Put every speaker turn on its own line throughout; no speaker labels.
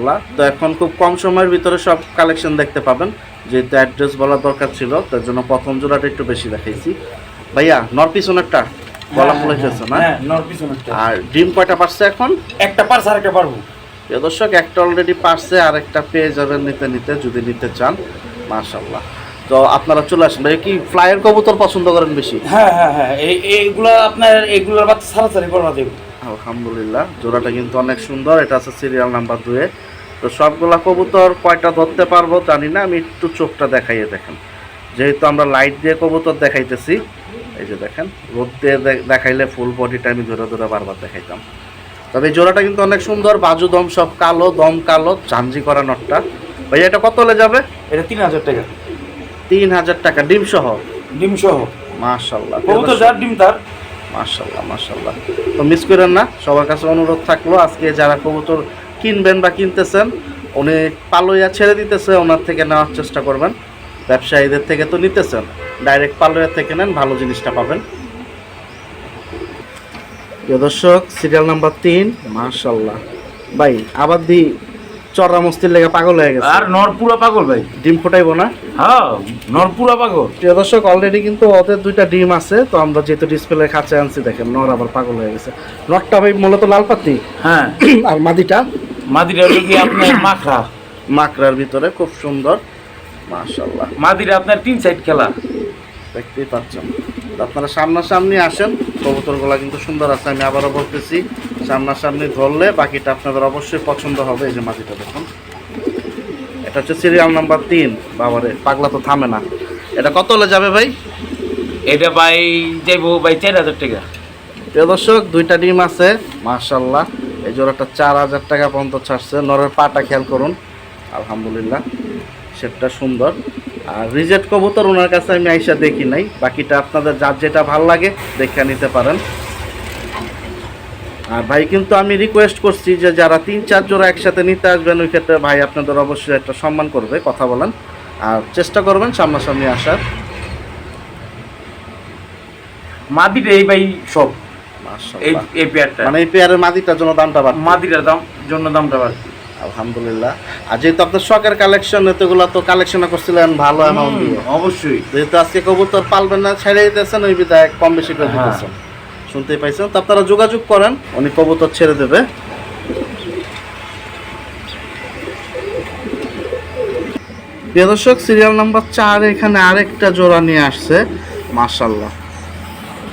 মাশাআল্লাহ। তো এখন খুব কম সময়ের ভিতরে সব কালেকশন দেখতে পাবেন, যেহেতু অ্যাড্রেস বলার দরকার ছিল তার জন্য প্রথম জোড়াটা একটু বেশি দেখাইছি। ভাইয়া নর পিছনেরটা গলা ফুলাইতেছে না?
হ্যাঁ, নর পিছনেরটা।
আর ডিম কয়টা পারছে এখন?
একটা পারছে, আরেকটা পারবো।
প্রিয় দর্শক, একটা অলরেডি পারছে, আর একটা পেয়ে যাবেন নিতে যদি নিতে চান। মাশাআল্লাহ। তো আপনারা চলে আসেন। ভাই কি ফ্লাইয়ের কবুতর পছন্দ করেন বেশি?
হ্যাঁ হ্যাঁ হ্যাঁ, এইগুলা আপনার এইগুলার বাচ্চা ছাড়াছাড়ি করা দেব।
আলহামদুলিল্লাহ, জোড়াটা কিন্তু অনেক সুন্দর। এটা আছে সিরিয়াল নাম্বার 2-এ। তো সবগুলা কবুতর কয়টা ধরতে পারবো জানি না, আমি একটু চোখটা দেখাইয়ে দেখেন, যেহেতু আমরা লাইট দিয়ে কবুতর দেখাইতেছি। এই যে দেখেন, রোদ দিয়ে দেখাইলে ফুল বডিটা আমি ধরে ধরে বারবার দেখাইতাম। তবে এই জোড়াটা কিন্তু অনেক সুন্দর, বাজু দম সব কালো, দম কালো, ঝাঞ্জি করা নটটা। ভাই এটা কত হলে যাবে?
এটা 3000 টাকা।
3000 টাকা ডিম সহ?
ডিম সহ।
মাশাআল্লাহ,
কবুতর যার ডিম তার।
মাশাআল্লাহ মাশাআল্লাহ। তো মিস করেন না, সবার কাছে অনুরোধ থাকলো, আজকে যারা কবুতর কিনবেন বা কিনতেছেন, উনি পালইয়া ছেড়ে দিতেছে, ওনার থেকে নেওয়ার চেষ্টা করবেন। ব্যবসায়ীদের থেকে তো নিতেছেন, ডাইরেক্ট পালইয়া থেকে নেন, ভালো জিনিসটা পাবেন। প্রিয় দর্শক, সিরিয়াল নাম্বার 3। মাশাআল্লাহ ভাই, আবার দি চড়া মস্তির লেগে পাগল হয়ে গেছে।
আর নর পুরা পাগল ভাই,
ডিম ফোটাইবো না?
হ্যাঁ, নর পুরা পাগল।
প্রিয় দর্শক, অলরেডি কিন্তু ওদের 2টা ডিম আছে। তো আমরা যেহেতু ডিসপ্লে খাঁচে আনছি, দেখেন নর আবার পাগল হয়ে গেছে। নরটা ভাই মূলত লাল পাতি,
হ্যাঁ।
আর মাদিটা
মাদিরা হলো কি আপনার মাখরা,
মাকড়ার ভিতরে খুব সুন্দর। মাশাআল্লাহ,
মাদিরা আপনার 3 সাইড খেলা,
দেখতেই পাচ্ছেন। তো আপনারা সামনাসামনি আসেন, কবুতরগুলো কিন্তু সুন্দর আছে। আমি আবারও বলতেছি, সামনাসামনি ধরলে বাকিটা আপনাদের অবশ্যই পছন্দ হবে। এই যে মাদিটা দেখুন, এটা হচ্ছে সিরিয়াল নাম্বার 3। বাবারে, পাগলা তো থামে না। এটা কত হলে যাবে ভাই?
এটা ভাই যাইবো ভাই 4000 টাকা।
প্রিয় দর্শক, 2টা ডিম আছে। মাশাআল্লাহ, এই জোড়াটা 4000 টাকা পর্যন্ত ছাড়ছে। নরের পাটা খেয়াল করুন, আলহামদুলিল্লাহ, সেটা সুন্দর। আর রিজেক্ট কবুতর ওনার কাছে আমি আইসা দেখি নাই, বাকিটা আপনাদের যার যেটা ভাল লাগে দেখে নিতে পারেন। আর ভাই কিন্তু আমি রিকোয়েস্ট করছি যে যারা 3-4 জোড়া একসাথে নিতে আসবেন, ওই ক্ষেত্রে ভাই আপনাদের অবশ্যই একটা সম্মান করবে, কথা বলেন, আর চেষ্টা করবেন সামনাসামনি আসার।
মাদিরা এই ভাই সব
মাশাআল্লাহ,
এই পেয়ারটা,
মানে এই পেয়ারের মাদিটার জন্য দামটা বাড়বে।
মাদিরার দামটা বাড়বে।
আলহামদুলিল্লাহ। আর যেহেতু আপনার শখের কালেকশন, এতগুলো তো কালেকশন করছিলেন ভালো অ্যামাউন্ট দিয়ে,
অবশ্যই।
যেহেতু আজকে কবুতর পালবেন না, ছেড়ে দিতেছেন, ওই বিধায় কম বেশি করে দিতেছেন, শুনতেই পাইছেন। তো আপনারা যোগাযোগ করেন, উনি কবুতর ছেড়ে দেবে। প্রিয় দর্শক, সিরিয়াল নাম্বার 4 এখানে আরেকটা জোড়া নিয়ে আসছে। মাশাআল্লাহ,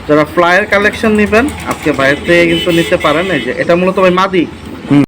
যারা ফ্লাইয়ের কালেকশন নেবেন আজকে বাইরে থেকে কিন্তু নিতে পারেন। এই যে এটা মূলত ভাই মাদি।